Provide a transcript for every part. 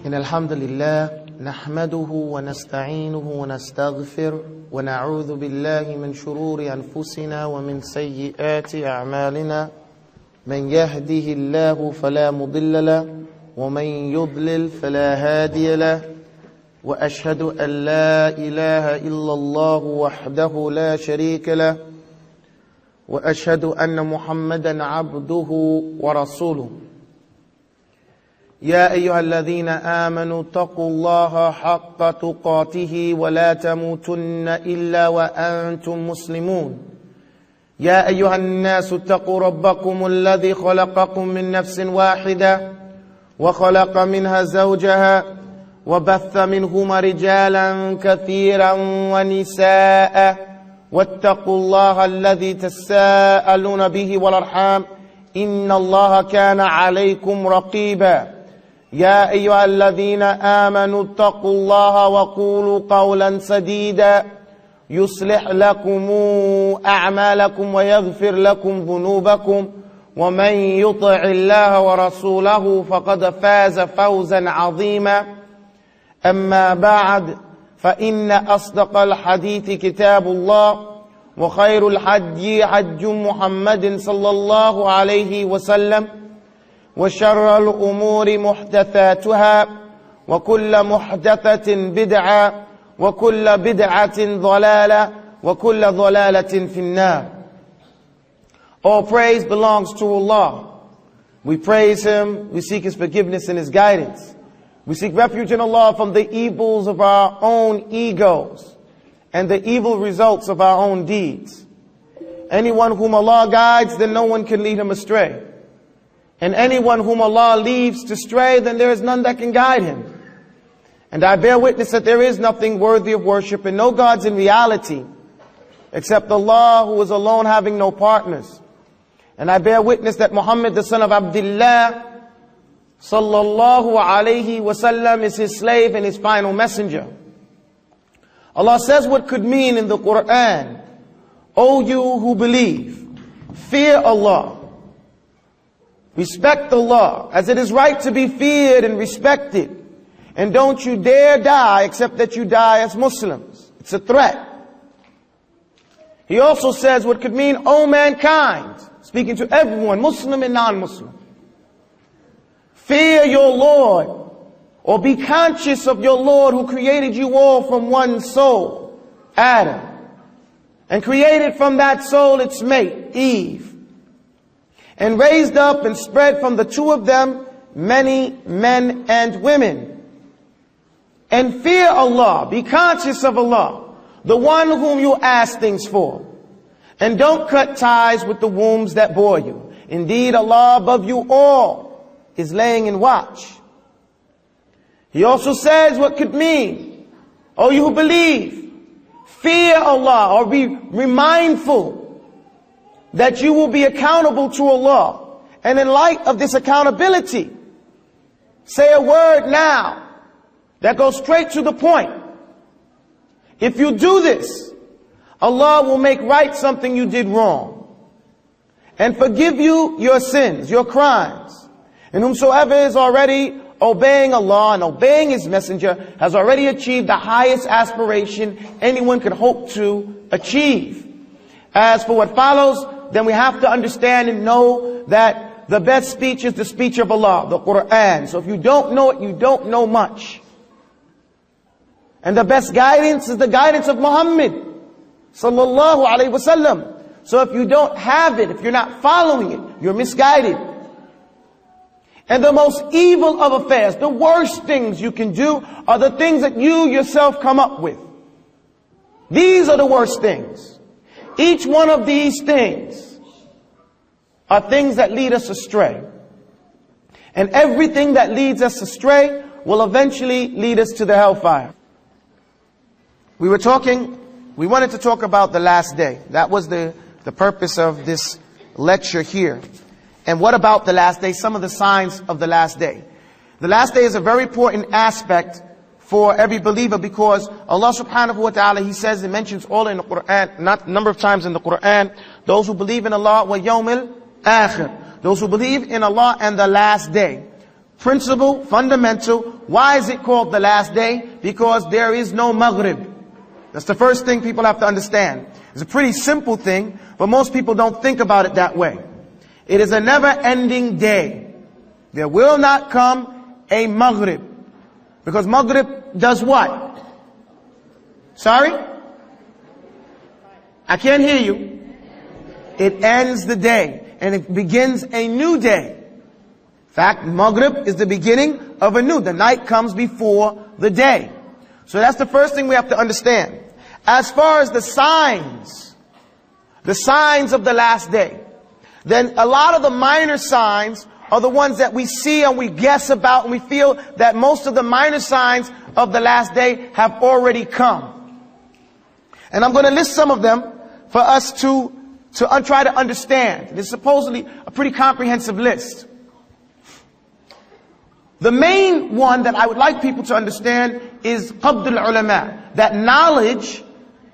إن الحمد لله نحمده ونستعينه ونستغفر ونعوذ بالله من شرور أنفسنا ومن سيئات أعمالنا من يهده الله فلا مضل له ومن يضلل فلا هادي له وأشهد أن لا إله إلا الله وحده لا شريك له وأشهد أن محمدا عبده ورسوله يا أيها الذين آمنوا اتقوا الله حق تقاته ولا تموتن إلا وأنتم مسلمون يا أيها الناس اتقوا ربكم الذي خلقكم من نفس واحدة وخلق منها زوجها وبث منهما رجالا كثيرا ونساء واتقوا الله الذي تساءلون به والأرحام إن الله كان عليكم رقيبا يا أيها الذين آمنوا اتقوا الله وقولوا قولا سديدا يصلح لكم أعمالكم ويغفر لكم ذنوبكم ومن يطع الله ورسوله فقد فاز فوزا عظيما أما بعد فإن أصدق الحديث كتاب الله وخير الحدي حج محمد صلى الله عليه وسلم وشر الأمور محدثاتها وكل محدثة بدعة وكل بدعة ضلالة وكل ضلالة في النار. All praise belongs to Allah. We praise Him, we seek His forgiveness and His guidance. We seek refuge in Allah from the evils of our own egos and the evil results of our own deeds. Anyone whom Allah guides, then no one can lead him astray. And anyone whom Allah leaves to stray, then there is none that can guide him. And I bear witness that there is nothing worthy of worship and no gods in reality except Allah, who is alone, having no partners. And I bear witness that Muhammad, the son of Abdullah, sallallahu alayhi wasallam, is His slave and His final messenger. Allah says what could mean in the Quran: O you who believe, fear Allah. Respect Allah as it is right to be feared and respected. And don't you dare die except that you die as Muslims. It's a threat. He also says what could mean, O mankind, speaking to everyone, Muslim and non-Muslim. Fear your Lord, or be conscious of your Lord who created you all from one soul, Adam, and created from that soul its mate, Eve, and raised up and spread from the two of them many men and women. And fear Allah, be conscious of Allah, the one whom you ask things for. And don't cut ties with the wombs that bore you. Indeed, Allah above you all is laying in watch. He also says what could mean, O you who believe, fear Allah, or be mindful that you will be accountable to Allah. And in light of this accountability, say a word now that goes straight to the point. If you do this, Allah will make right something you did wrong and forgive you your sins, your crimes. And whomsoever is already obeying Allah and obeying His messenger has already achieved the highest aspiration anyone could hope to achieve. As for what follows, then we have to understand and know that the best speech is the speech of Allah, the Quran. So if you don't know it, you don't know much. And the best guidance is the guidance of Muhammad sallallahu alaihi wasallam. So if you don't have it, if you're not following it, you're misguided. And the most evil of affairs, the worst things you can do, are the things that you yourself come up with. These are the worst things. Each one of these things are things that lead us astray. And everything that leads us astray will eventually lead us to the hellfire. We wanted to talk about the last day. That was the purpose of this lecture here. And what about the last day? Some of the signs of the last day. The last day is a very important aspect for every believer, because Allah subhanahu wa ta'ala, He says, He mentions all in the Quran, not a number of times in the Quran, those who believe in Allah wa yawmil akhir, those who believe in Allah and the last day. principle, fundamental. Why is it called the last day? Because there is no Maghrib. That's the first thing people have to understand. It's a pretty simple thing, but most people don't think about it that way. It is a never-ending day. There will not come a Maghrib. Because Maghrib does what? Sorry? I can't hear you. It ends the day, and it begins a new day. In fact, Maghrib is the beginning of a new. The night comes before the day. So that's the first thing we have to understand. As far as the signs of the last day, then a lot of the minor signs are the ones that we see and we guess about, and we feel that most of the minor signs of the last day have already come. And I'm going to list some of them for us to try to understand. It's supposedly a pretty comprehensive list. The main one that I would like people to understand is qabd al-ulama, that knowledge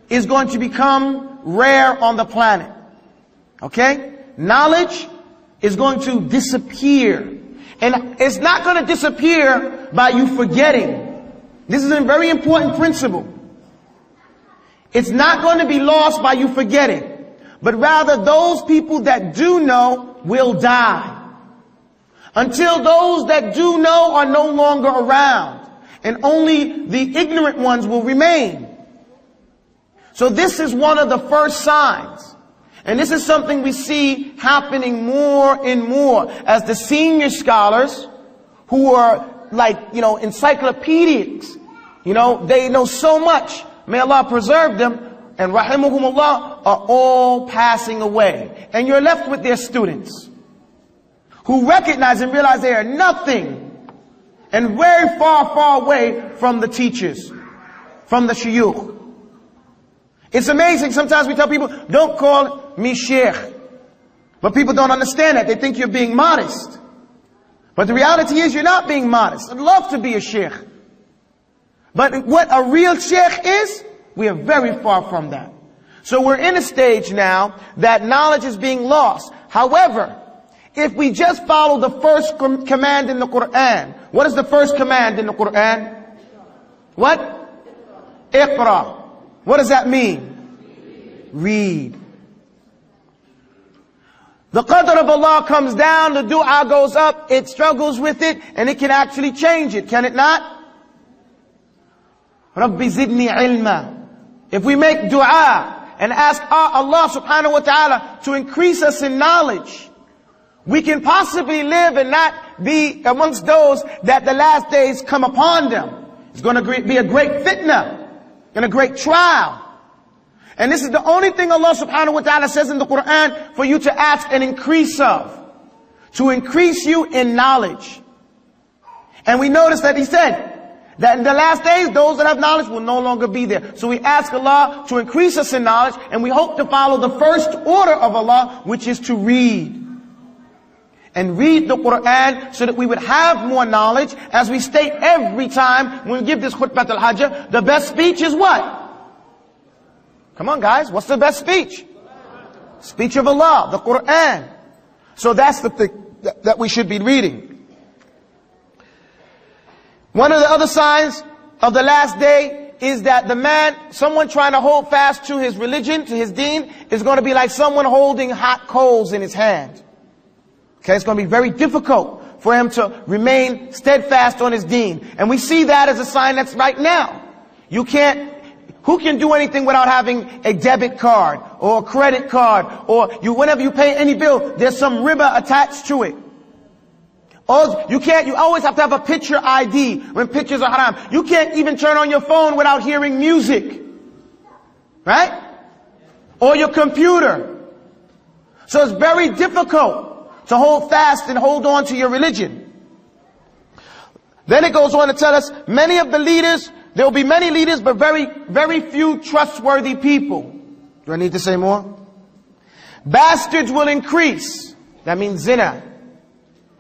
is going to become rare on the planet. Okay? Knowledge is going to disappear. And it's not going to disappear by you forgetting. This is a very important principle. It's not going to be lost by you forgetting, but rather those people that do know will die. Until those that do know are no longer around, and only the ignorant ones will remain. So this is one of the first signs. And this is something we see happening more and more as the senior scholars, who are like, encyclopedics, they know so much. May Allah preserve them, and rahimahumullah, are all passing away. And you're left with their students, who recognize and realize they are nothing, and very far, far away from the teachers, from the shuyukh. It's amazing. Sometimes we tell people, don't call me sheikh. But people don't understand that. They think you're being modest. But the reality is you're not being modest. I'd love to be a sheikh. But what a real sheikh is, we are very far from that. So we're in a stage now that knowledge is being lost. However, if we just follow the first command in the Quran, what is the first command in the Quran? What? Iqra. What does that mean? Read. The qadr of Allah comes down, the dua goes up, it struggles with it, and it can actually change it, can it not? Rabbi zidni ilma. If we make dua and ask Allah subhanahu wa ta'ala to increase us in knowledge, we can possibly live and not be amongst those that the last days come upon them. It's going to be a great fitna and a great trial. And this is the only thing Allah subhanahu wa ta'ala says in the Quran for you to ask an increase of. To increase you in knowledge. And we notice that He said that in the last days, those that have knowledge will no longer be there. So we ask Allah to increase us in knowledge, and we hope to follow the first order of Allah, which is to read. And read the Quran so that we would have more knowledge. As we state every time when we give this khutbah al-hajj, the best speech is what? Come on guys, what's the best speech? Speech of Allah, the Quran. So that's the thing that we should be reading. One of the other signs of the last day is that someone trying to hold fast to his religion, to his deen, is going to be like someone holding hot coals in his hand. Okay, it's going to be very difficult for him to remain steadfast on his deen. And we see that as a sign that's right now. Who can do anything without having a debit card or a credit card, or whenever you pay any bill, there's some riba attached to it. Or you always have to have a picture ID when pictures are haram. You can't even turn on your phone without hearing music. Right? Or your computer. So it's very difficult to hold fast and hold on to your religion. Then it goes on to tell us, many of the leaders, there will be many leaders, but very, very few trustworthy people. Do I need to say more? Bastards will increase. That means zina.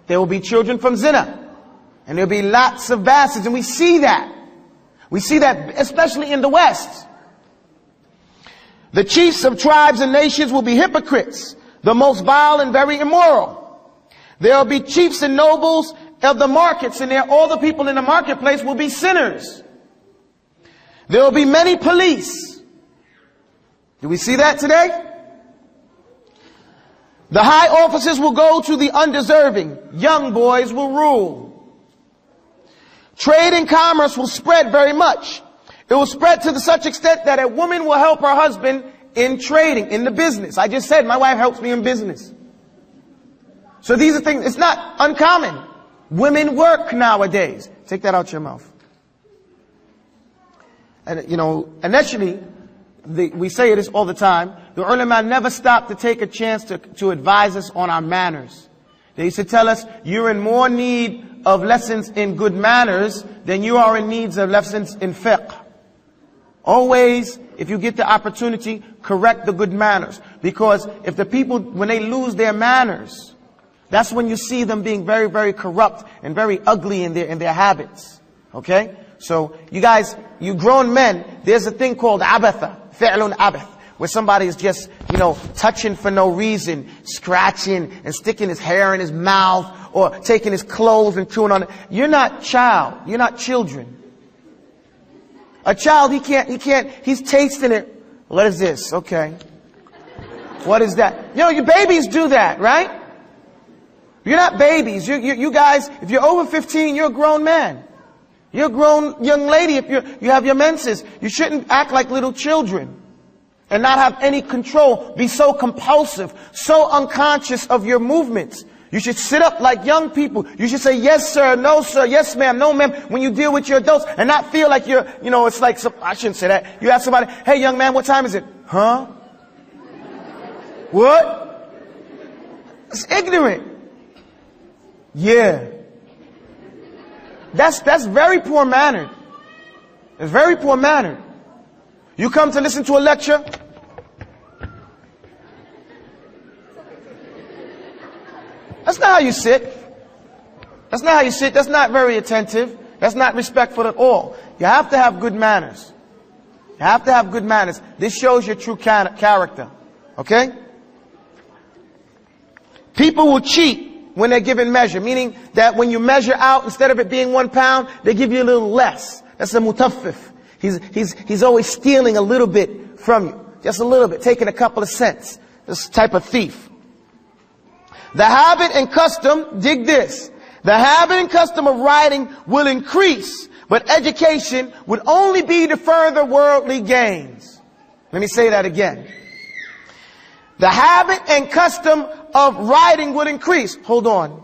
There will be children from zina. And there will be lots of bastards. And we see that. We see that especially in the West. The chiefs of tribes and nations will be hypocrites, the most vile and very immoral. There will be chiefs and nobles of the markets in there, all the people in the marketplace will be sinners. There will be many police. Do we see that today? The high offices will go to the undeserving. Young boys will rule. Trade and commerce will spread very much. It will spread to such extent that a woman will help her husband in trading, in the business. I just said my wife helps me in business. So these are things, it's not uncommon. Women work nowadays. Take that out your mouth. And initially, we say this all the time. The ulama never stopped to take a chance to advise us on our manners. They used to tell us, you're in more need of lessons in good manners than you are in needs of lessons in fiqh. Always, if you get the opportunity, correct the good manners. Because if the people, when they lose their manners, that's when you see them being very, very corrupt and very ugly in their habits. Okay? So, you guys, you grown men, there's a thing called abatha, fi'lun abath, where somebody is just, touching for no reason, scratching and sticking his hair in his mouth, or taking his clothes and chewing on it. You're not child. You're not children. A child, he's tasting it. What is this? Okay. What is that? Your babies do that, right? You're not babies. You guys, if you're over 15, you're a grown man. You're a grown young lady if you have your menses. You shouldn't act like little children and not have any control. Be so compulsive, so unconscious of your movements. You should sit up like young people. You should say, yes, sir, no, sir, yes, ma'am, no, ma'am, when you deal with your adults, and not feel like you're, it's like, I shouldn't say that. You ask somebody, hey, young man, what time is it? Huh? What? It's ignorant. Yeah. That's very poor mannered. It's very poor mannered. You come to listen to a lecture. That's not how you sit. That's not how you sit. That's not very attentive. That's not respectful at all. You have to have good manners. You have to have good manners. This shows your true character. Okay? People will cheat when they're given measure, meaning that when you measure out, instead of it being 1 pound, they give you a little less. That's a mutaffif. He's always stealing a little bit from you. Just a little bit, taking a couple of cents. This type of thief. The habit and custom, dig this, the habit and custom of writing will increase, but education would only be to further worldly gains. Let me say that again. The habit and custom of writing would increase. Hold on.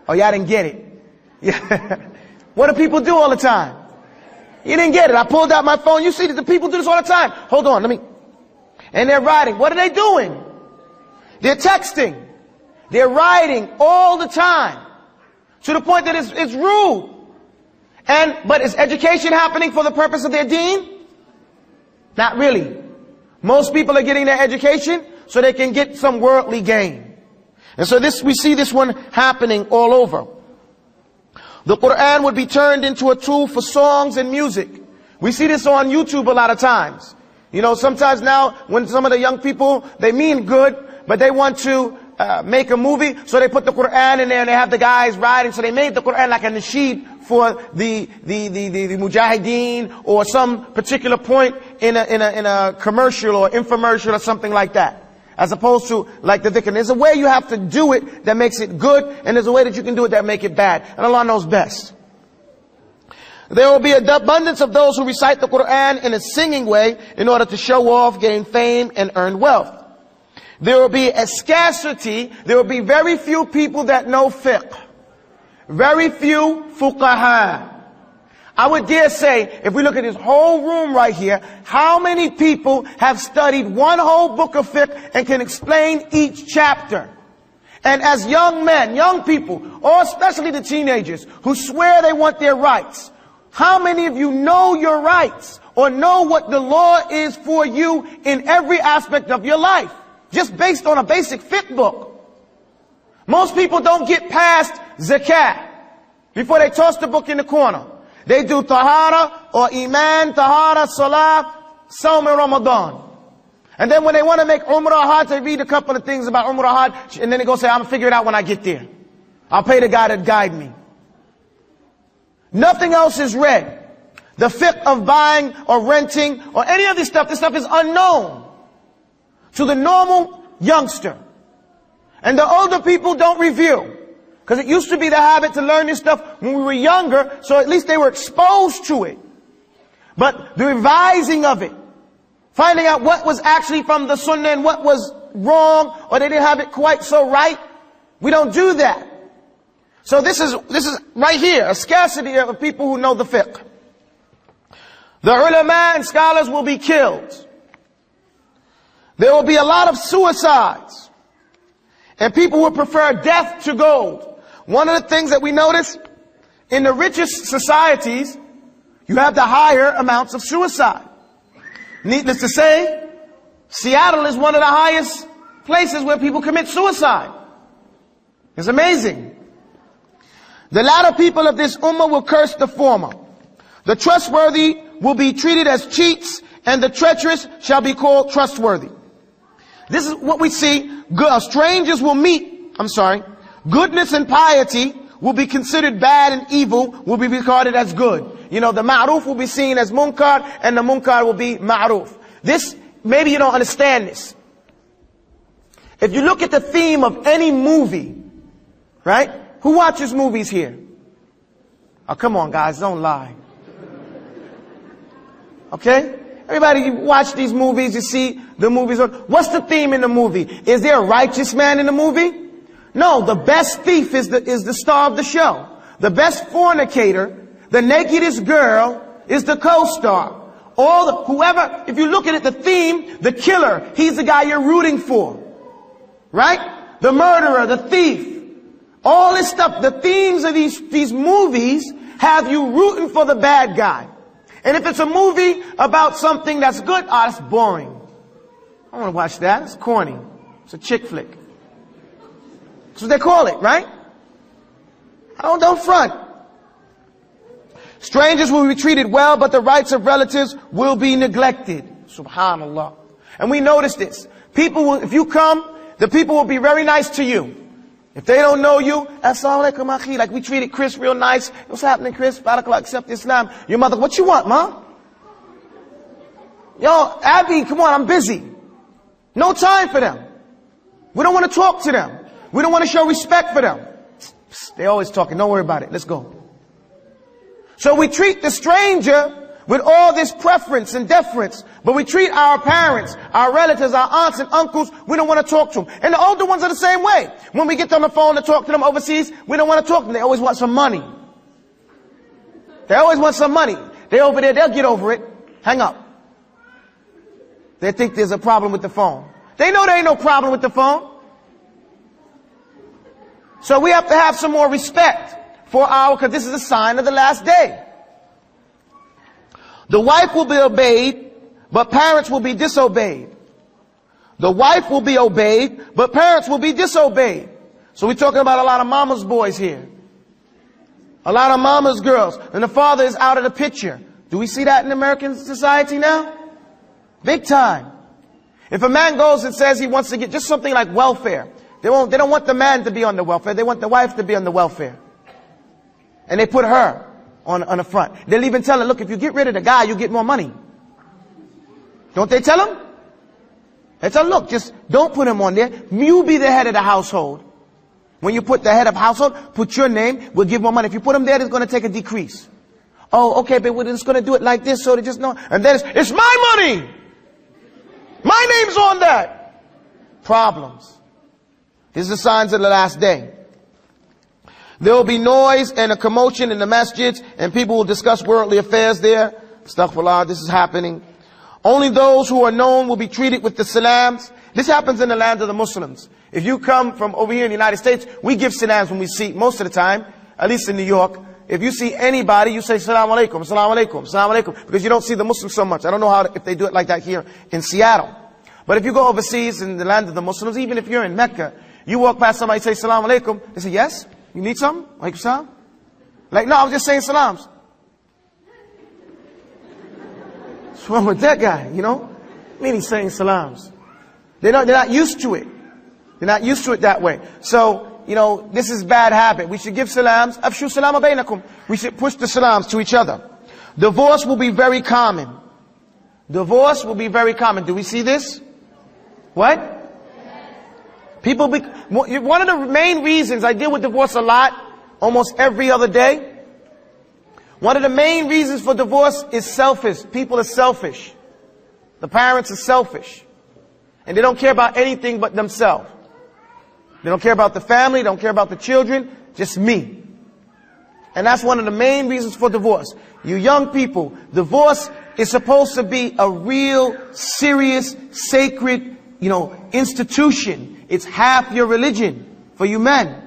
Oh, y'all didn't get it. Yeah. What do people do all the time? You didn't get it. I pulled out my phone. You see that the people do this all the time. Hold on, and they're writing. What are they doing? They're texting. They're writing all the time. To the point that it's rude. But is education happening for the purpose of their deen? Not really. Most people are getting their education so they can get some worldly gain. And so we see this one happening all over. The Quran would be turned into a tool for songs and music. We see this on YouTube a lot of times. Sometimes now when some of the young people, they mean good, but they want to make a movie, so they put the Quran in there and they have the guys writing. So they made the Quran like a nasheed for the mujahideen or some particular point in a commercial or infomercial or something like that. As opposed to like the dhikr. There's a way you have to do it that makes it good, and there's a way that you can do it that make it bad. And Allah knows best. There will be an abundance of those who recite the Quran in a singing way in order to show off, gain fame, and earn wealth. There will be a scarcity. There will be very few people that know fiqh. Very few fuqaha. I would dare say, if we look at this whole room right here, how many people have studied one whole book of fiqh and can explain each chapter? And as young men, young people, or especially the teenagers who swear they want their rights, how many of you know your rights or know what the law is for you in every aspect of your life? Just based on a basic fiqh book. Most people don't get past zakat before they toss the book in the corner. They do tahara or iman, tahara, salah, Sawm and Ramadan. And then when they want to make Umrah Hajj, they read a couple of things about Umrah Hajj, and then they go say, I'm going to figure it out when I get there. I'll pay the guy to guide me. Nothing else is read. The fiqh of buying or renting or any of this stuff is unknown to the normal youngster. And the older people don't review. Because it used to be the habit to learn this stuff when we were younger, so at least they were exposed to it. But the revising of it, finding out what was actually from the sunnah and what was wrong, or they didn't have it quite so right, we don't do that. So this is right here, a scarcity of people who know the fiqh. The ulama and scholars will be killed. There will be a lot of suicides. And people will prefer death to gold. One of the things that we notice in the richest societies, you have the higher amounts of suicide. Needless to say, Seattle is one of the highest places where people commit suicide. It's amazing. The latter people of this ummah will curse the former. The trustworthy will be treated as cheats, and the treacherous shall be called trustworthy. This is what we see. Strangers will meet, goodness and piety will be considered bad, and evil will be regarded as good. You know, the ma'ruf will be seen as munkar, and the munkar will be ma'ruf. This, maybe you don't understand this. If you look at the theme of any movie, right? Who watches movies here? Oh, come on, guys, don't lie. Okay? Everybody, you watch these movies, you see the movies. What's the theme in the movie? Is there a righteous man in the movie? No, the best thief is the star of the show. The best fornicator, the nakedest girl, is the co-star. Whoever, if you look at it, the theme, the killer, he's the guy you're rooting for. Right? The murderer, the thief. All this stuff, the themes of these movies have you rooting for the bad guy. And if it's a movie about something that's good, that's boring. I don't want to watch that. It's corny. It's a chick flick. That's what they call it, right? Don't front. Strangers will be treated well, but the rights of relatives will be neglected. Subhanallah. And we notice this. If you come, the people will be very nice to you. If they don't know you, assalamu alaikum akhi, like we treated Chris real nice. What's happening, Chris? Barakallah, accept Islam. Your mother, what you want, ma? Yo, Abby, come on, I'm busy. No time for them. We don't want to talk to them. We don't want to show respect for them. They always talking, don't worry about it, let's go. So we treat the stranger with all this preference and deference, but we treat our parents, our relatives, our aunts and uncles, we don't want to talk to them. And the older ones are the same way. When we get on the phone to talk to them overseas, we don't want to talk to them. They always want some money. They always want some money. They over there, they'll get over it. Hang up. They think there's a problem with the phone. They know there ain't no problem with the phone. So we have to have some more respect for because this is a sign of the last day. The wife will be obeyed, but parents will be disobeyed. The wife will be obeyed, but parents will be disobeyed. So we're talking about a lot of mama's boys here. A lot of mama's girls. And the father is out of the picture. Do we see that in American society now? Big time. If a man goes and says he wants to get just something like welfare, they don't want the man to be on the welfare. They want the wife to be on the welfare. And they put her on the front. They'll even tell her, look, if you get rid of the guy, you get more money. Don't they tell him? They tell him, look, just don't put him on there. You be the head of the household. When you put the head of household, put your name, we'll give more money. If you put him there, it's going to take a decrease. Oh, okay, but we're just going to do it like this so they just know. And then it's my money. My name's on that. Problems. These are the signs of the last day. There will be noise and a commotion in the masjids, and people will discuss worldly affairs there. Astaghfirullah, this is happening. Only those who are known will be treated with the salams. This happens in the land of the Muslims. If you come from over here in the United States, we give salams when we see, most of the time, at least in New York. If you see anybody, you say salam alaikum, salam alaikum, salam alaikum, because you don't see the Muslims so much. I don't know if they do it like that here in Seattle. But if you go overseas in the land of the Muslims, even if you're in Mecca, you walk past somebody, say salam alaikum, they say yes. You need something? Alaikum salam? Like, no, I was just saying salams. What's wrong with that guy, you know? I mean, he's saying salams. They're not used to it. They're not used to it that way. So, this is bad habit. We should give salams. Afshu salama bainakum. We should push the salams to each other. Divorce will be very common. Divorce will be very common. Do we see this? What? One of the main reasons I deal with divorce a lot, almost every other day. One of the main reasons for divorce is selfish. People are selfish. The parents are selfish. And they don't care about anything but themselves. They don't care about the family, they don't care about the children, just me. And that's one of the main reasons for divorce. You young people, divorce is supposed to be a real, serious, sacred, institution. It's half your religion for you men.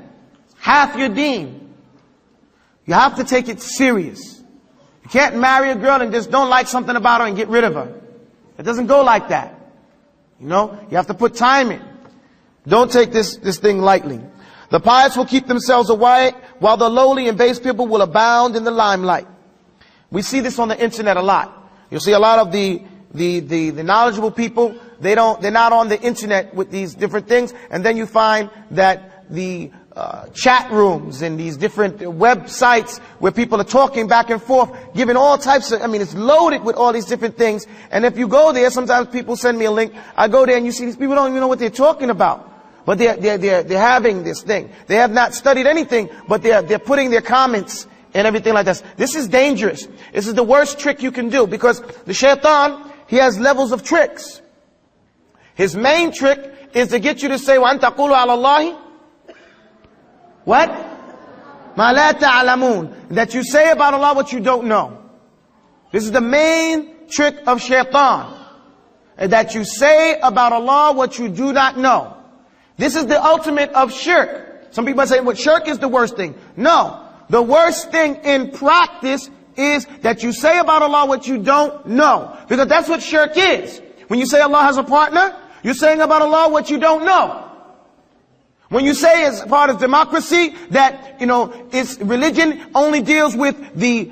Half your deen. You have to take it serious. You can't marry a girl and just don't like something about her and get rid of her. It doesn't go like that. You have to put time in. Don't take this thing lightly. The pious will keep themselves away, while the lowly and base people will abound in the limelight. We see this on the internet a lot. You'll see a lot of the knowledgeable people, they're not on the internet with these different things, and then you find that the chat rooms and these different websites where people are talking back and forth, giving all types of, it's loaded with all these different things. And if you go there, sometimes people send me a link, I go there and you see these people don't even know what they're talking about. But they're having this thing. They have not studied anything, but they're putting their comments and everything like this. This is dangerous. This is the worst trick you can do, because the shaitan, he has levels of tricks. His main trick is to get you to say, وَأَن تَقُولُوا عَلَى اللَّهِ what? مَا لَا تَعْلَمُونَ. That you say about Allah what you don't know. This is the main trick of shaitan. That you say about Allah what you do not know. This is the ultimate of shirk. Some people say, well, shirk is the worst thing. No. The worst thing in practice is that you say about Allah what you don't know. Because that's what shirk is. When you say Allah has a partner, you're saying about Allah what you don't know. When you say as part of democracy that, it's religion only deals with the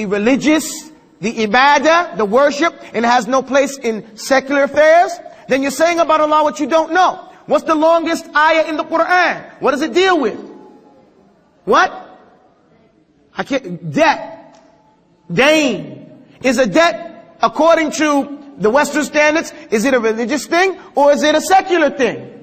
religious, the ibadah, the worship, and has no place in secular affairs, then you're saying about Allah what you don't know. What's the longest ayah in the Quran? What does it deal with? What? Debt. Dain. Is a debt, according to the Western standards, is it a religious thing or is it a secular thing?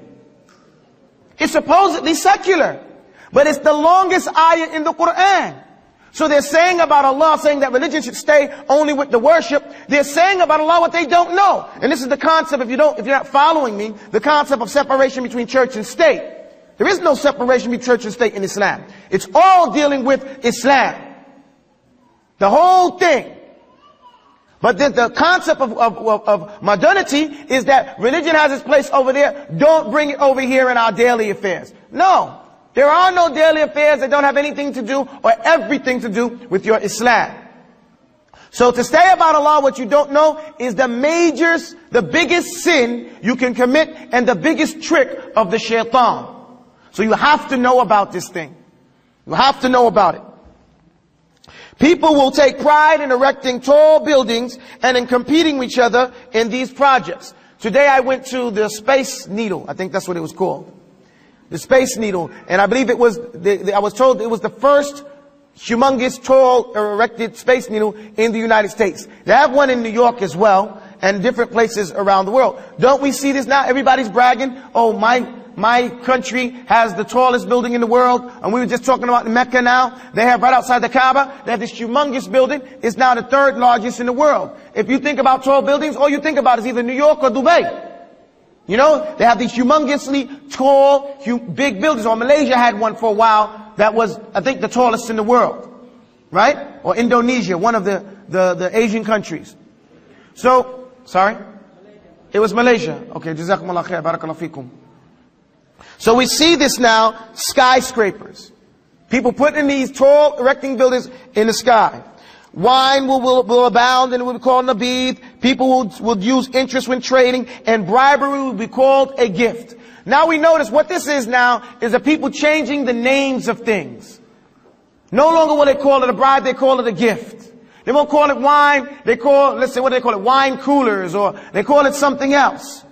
It's supposedly secular, but it's the longest ayah in the Quran. So they're saying about Allah, saying that religion should stay only with the worship. They're saying about Allah what they don't know. And this is the concept, if you're not following me, the concept of separation between church and state. There is no separation between church and state in Islam. It's all dealing with Islam. The whole thing. But then the concept of modernity is that religion has its place over there. Don't bring it over here in our daily affairs. No. There are no daily affairs that don't have anything to do or everything to do with your Islam. So to say about Allah what you don't know is the biggest sin you can commit and the biggest trick of the shaitan. So you have to know about this thing. You have to know about it. People will take pride in erecting tall buildings and in competing with each other in these projects. Today I went to the Space Needle. I think that's what it was called. The Space Needle. And I believe I was told it was the first humongous tall erected Space Needle in the United States. They have one in New York as well and different places around the world. Don't we see this now? Everybody's bragging. Oh, my country has the tallest building in the world. And we were just talking about Mecca now. They have right outside the Kaaba, they have this humongous building. It's now the third largest in the world. If you think about tall buildings, all you think about is either New York or Dubai. They have these humongously tall, big buildings. Or Malaysia had one for a while that was, I think, the tallest in the world. Right? Or Indonesia, one of the Asian countries. So, sorry? It was Malaysia. Okay, jazakumullah khair, barakallahu fikum. So we see this now, skyscrapers. People putting these tall, erecting buildings in the sky. Wine will abound and it will be called nabid. People will use interest when trading, and bribery will be called a gift. Now we notice what this is now is the people changing the names of things. No longer will they call it a bribe, they call it a gift. They won't call it wine, let's say, what do they call it? Wine coolers, or they call it something else.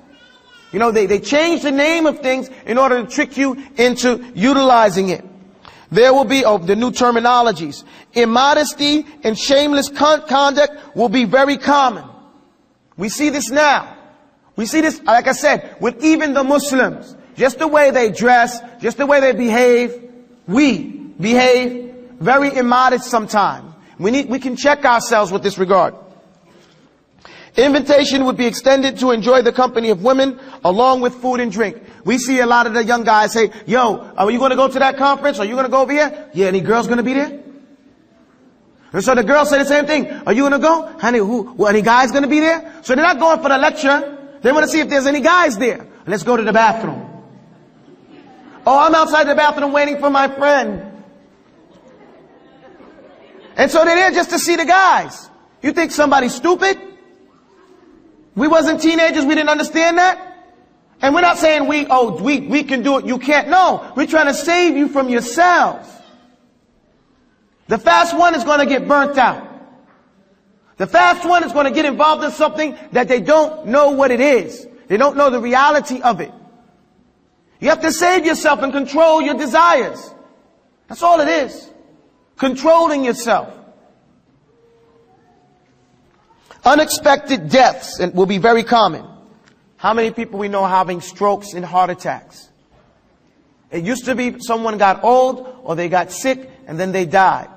You know, they change the name of things in order to trick you into utilizing it. There will be the new terminologies. Immodesty and shameless conduct will be very common. We see this now. We see this, like I said, with even the Muslims. Just the way they dress, just the way they behave. We behave very immodest sometimes. We can check ourselves with this regard. Invitation would be extended to enjoy the company of women along with food and drink. We see a lot of the young guys say, yo, are you going to go to that conference? Are you going to go over here? Yeah, any girls going to be there? And so the girls say the same thing. Are you going to go? Honey, any guys going to be there? So they're not going for the lecture. They want to see if there's any guys there. Let's go to the bathroom. Oh, I'm outside the bathroom waiting for my friend. And so they're there just to see the guys. You think somebody's stupid? We wasn't teenagers, we didn't understand that? And we're not saying we can do it, you can't. No, we're trying to save you from yourselves. The fast one is going to get burnt out. The fast one is going to get involved in something that they don't know what it is. They don't know the reality of it. You have to save yourself and control your desires. That's all it is. Controlling yourself. Unexpected deaths will be very common. How many people we know having strokes and heart attacks? It used to be someone got old or they got sick and then they died.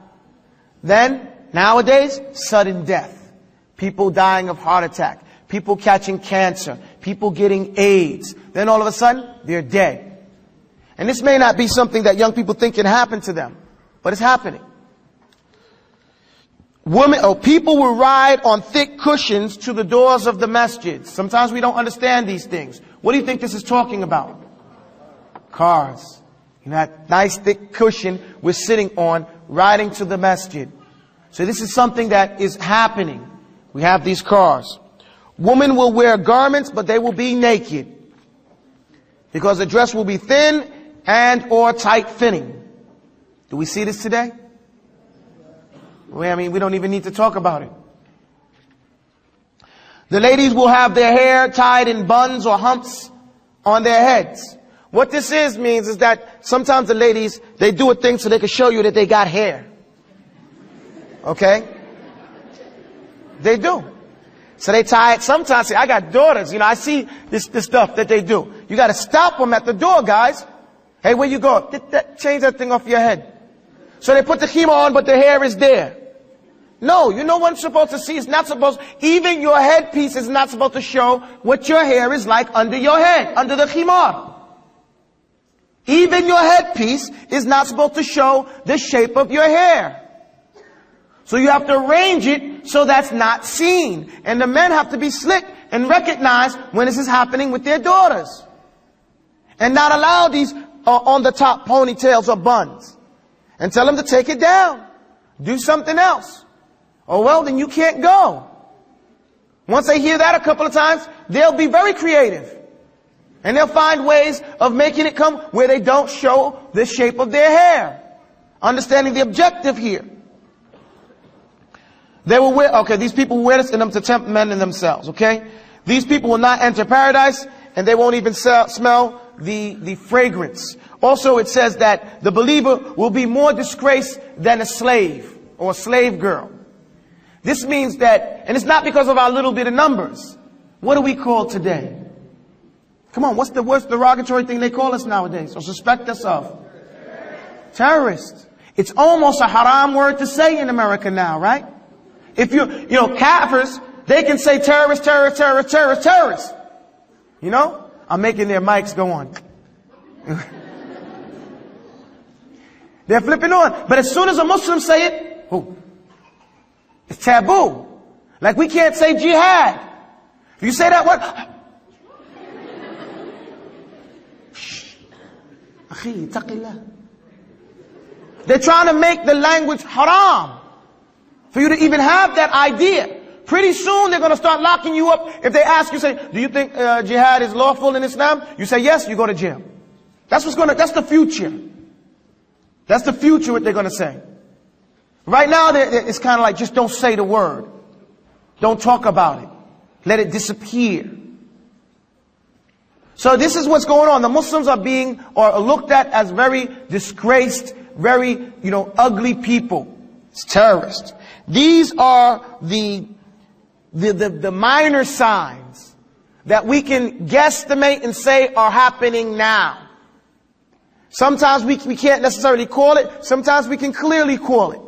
Then, nowadays, sudden death. People dying of heart attack. People catching cancer. People getting AIDS. Then all of a sudden, they're dead. And this may not be something that young people think can happen to them, but it's happening. People will ride on thick cushions to the doors of the masjids. Sometimes we don't understand these things. What do you think this is talking about? Cars. You know, that nice thick cushion we're sitting on, riding to the masjid. So this is something that is happening. We have these cars. Women will wear garments, but they will be naked. Because the dress will be thin and or tight fitting. Do we see this today? I mean, we don't even need to talk about it. The ladies will have their hair tied in buns or humps on their heads. What this means is that sometimes the ladies, they do a thing so they can show you that they got hair. Okay? They do. So they tie it. Sometimes, see, I got daughters, you know, I see this stuff that they do. You got to stop them at the door, guys. Hey, where you go? Change that thing off your head. So they put the khima on, but the hair is there. No, you know what I'm supposed to see? It's not supposed, even your headpiece is not supposed to show what your hair is like under your head, under the khimar. Even your headpiece is not supposed to show the shape of your hair. So you have to arrange it so that's not seen. And the men have to be slick and recognize when this is happening with their daughters. And not allow these on the top ponytails or buns. And tell them to take it down. Do something else. Oh, well, then you can't go. Once they hear that a couple of times, they'll be very creative. And they'll find ways of making it come where they don't show the shape of their hair. Understanding the objective here. They will wear, okay, these people will wear this in them to tempt men in themselves, okay? These people will not enter paradise, and they won't even smell the fragrance. Also, it says that the believer will be more disgraced than a slave or a slave girl. This means that, and it's not because of our little bit of numbers. What are we called today? Come on, what's the worst derogatory thing they call us nowadays or suspect us of? Terrorists. It's almost a haram word to say in America now, right? If you know, kafirs, they can say terrorist, terrorist, terrorist, terrorist, terrorist. You know? I'm making their mics go on. They're flipping on. But as soon as a Muslim say it, it's taboo. Like we can't say jihad. If you say that word, they're trying to make the language haram. For you to even have that idea. Pretty soon they're going to start locking you up. If they ask you, say, do you think jihad is lawful in Islam? You say yes, you go to jail. That's the future. That's the future what they're going to say. Right now it's kind of like just don't say the word. Don't talk about it. Let it disappear. So this is what's going on. The Muslims are being or looked at as very disgraced, very, ugly people. It's terrorists. These are the minor signs that we can guesstimate and say are happening now. Sometimes we can't necessarily call it. Sometimes we can clearly call it.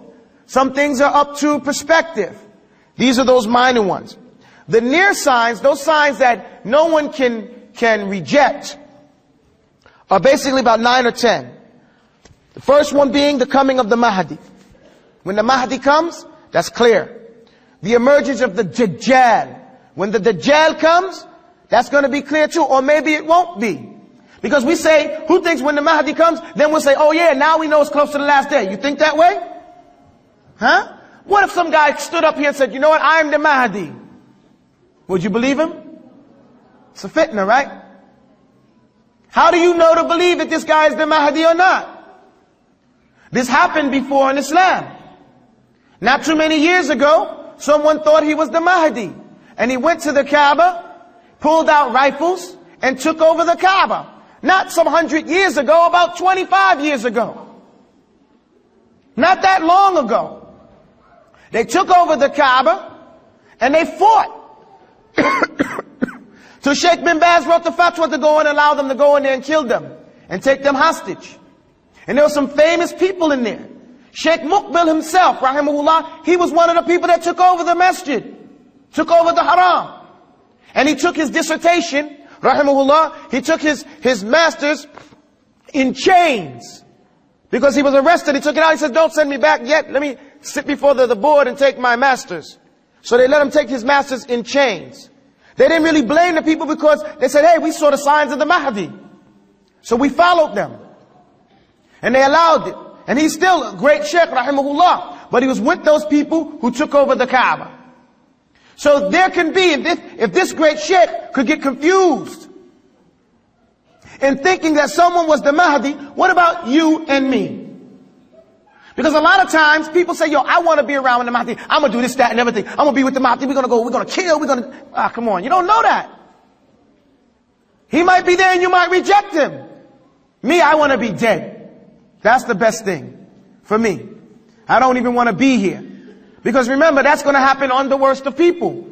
Some things are up to perspective. These are those minor ones. The near signs, those signs that no one can reject, are basically about 9 or 10. The first one being the coming of the Mahdi. When the Mahdi comes, that's clear. The emergence of the Dajjal. When the Dajjal comes, that's going to be clear too. Or maybe it won't be. Because we say, who thinks when the Mahdi comes, then we'll say, oh yeah, now we know it's close to the last day. You think that way? Huh? What if some guy stood up here and said, you know what, I am the Mahdi? Would you believe him? It's a fitna, right? How do you know to believe that this guy is the Mahdi or not? This happened before in Islam. Not too many years ago, someone thought he was the Mahdi. And he went to the Kaaba, pulled out rifles, and took over the Kaaba. Not some 100 years ago, about 25 years ago. Not that long ago. They took over the Kaaba, and they fought. So Sheikh bin Baz wrote the fatwa to go and allow them to go in there and kill them. And take them hostage. And there were some famous people in there. Sheikh Muqbil himself, rahimahullah, he was one of the people that took over the masjid. Took over the haram. And he took his dissertation, rahimahullah, he took his masters in chains. Because he was arrested, he took it out, he said, don't send me back yet, let me sit before the board and take my masters. So they let him take his masters in chains. They didn't really blame the people because they said, hey, we saw the signs of the Mahdi. So we followed them. And they allowed it. And he's still a great sheikh, rahimahullah. But he was with those people who took over the Kaaba. So there can be, if this great sheikh could get confused in thinking that someone was the Mahdi, what about you and me? Because a lot of times people say, yo, I want to be around with the Mahdi. I'm going to do this, that, and everything. I'm going to be with the Mahdi. We're going to kill, come on. You don't know that. He might be there and you might reject him. Me, I want to be dead. That's the best thing for me. I don't even want to be here. Because remember, that's going to happen on the worst of people.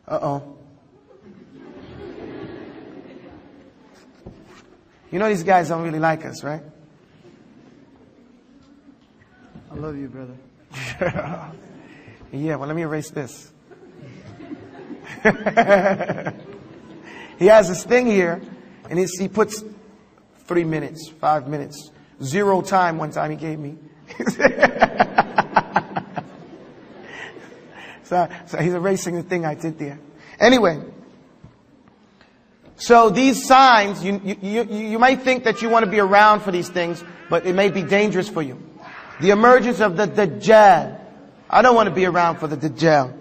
Uh-oh. You know these guys don't really like us, right? I love you, brother. Yeah, well, let me erase this. He has this thing here, and he puts 3 minutes, 5 minutes, 0 time one time he gave me. So he's erasing the thing I did there. Anyway, so these signs, you might think that you want to be around for these things, but it may be dangerous for you. The emergence of the Dajjal. I don't want to be around for the Dajjal.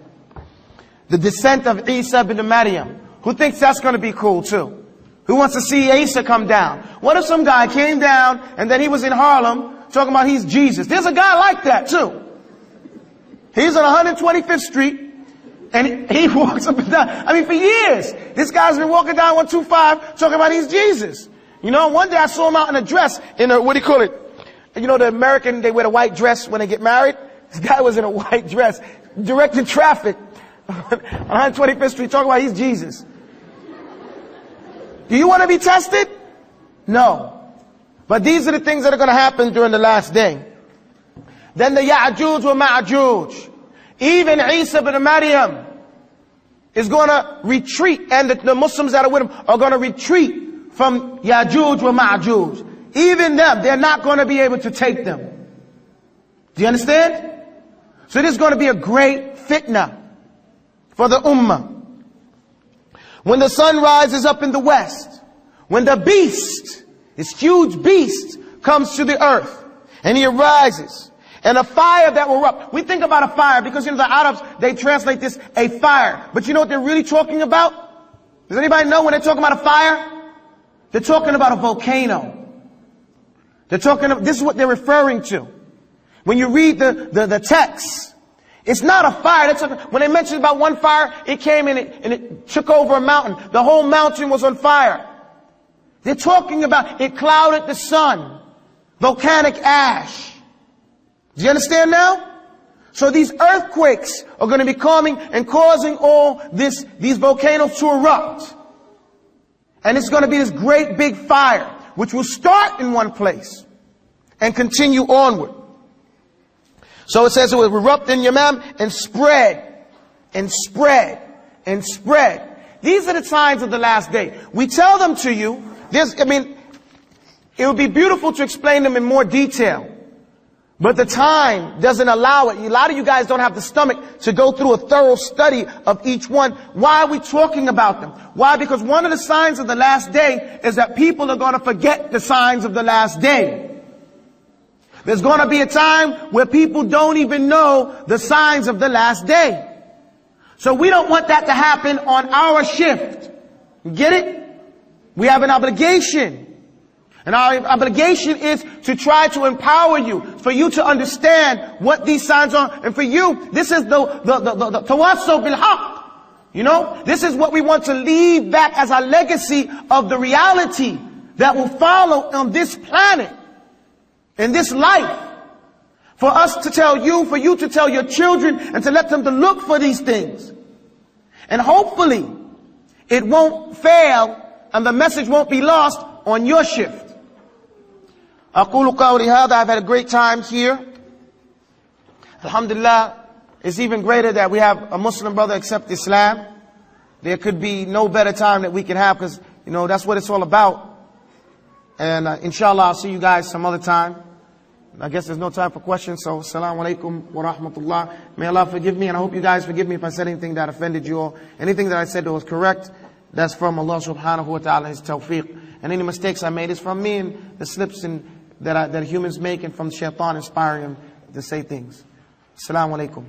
The descent of Isa ibn Maryam. Who thinks that's going to be cool too? Who wants to see Isa come down? What if some guy came down and then he was in Harlem talking about he's Jesus? There's a guy like that too. He's on 125th Street and he walks up and down. I mean, for years, this guy's been walking down 125 talking about he's Jesus. You know, one day I saw him out in a dress, in a, what do you call it? You know, the American, they wear a white dress when they get married. This guy was in a white dress, directing traffic on 125th Street talking about he's Jesus. Do you want to be tested? No. But these are the things that are going to happen during the last day. Then the Ya'juj wa Ma'juj. Even Isa ibn Maryam is going to retreat, and the Muslims that are with him are going to retreat from Ya'juj wa Ma'juj. Even them, they're not going to be able to take them. Do you understand? So this is going to be a great fitna for the ummah. When the sun rises up in the west, when the beast, this huge beast, comes to the earth, and he arises, and a fire that will erupt. We think about a fire because, you know, the Arabs, they translate this, a fire. But you know what they're really talking about? Does anybody know when they're talking about a fire? They're talking about a volcano. They're talking about, this is what they're referring to. When you read the text, It's not a fire. When they mentioned about one fire, it came and it took over a mountain. The whole mountain was on fire. They're talking about it clouded the sun. Volcanic ash. Do you understand now? So these earthquakes are going to be coming and causing all these volcanoes to erupt. And it's going to be this great big fire, which will start in one place and continue onward. So it says it will erupt in Yamam and spread and spread and spread. These are the signs of the last day. We tell them to you. It would be beautiful to explain them in more detail. But the time doesn't allow it. A lot of you guys don't have the stomach to go through a thorough study of each one. Why are we talking about them? Why? Because one of the signs of the last day is that people are going to forget the signs of the last day. There's going to be a time where people don't even know the signs of the last day. So we don't want that to happen on our shift. You get it? We have an obligation. And our obligation is to try to empower you, for you to understand what these signs are. And for you, this is the tawassaw bil haqq. You know, this is what we want to leave back as our legacy of the reality that will follow on this planet, in this life. For us to tell you, for you to tell your children, and to let them to look for these things. And hopefully, it won't fail, and the message won't be lost on your shift. أقول قولي هذا. I've had a great time here. Alhamdulillah, it's even greater that we have a Muslim brother accept Islam. There could be no better time that we can have, because, you know, that's what it's all about. And inshallah, I'll see you guys some other time. I guess there's no time for questions, so assalamu alaikum wa rahmatullah. May Allah forgive me, and I hope you guys forgive me if I said anything that offended you, or anything that I said that was correct. That's from Allah subhanahu wa ta'ala, His tawfiq. And any mistakes I made is from me, and the slips that humans make, and from shaitan inspiring them to say things. Assalamu alaikum.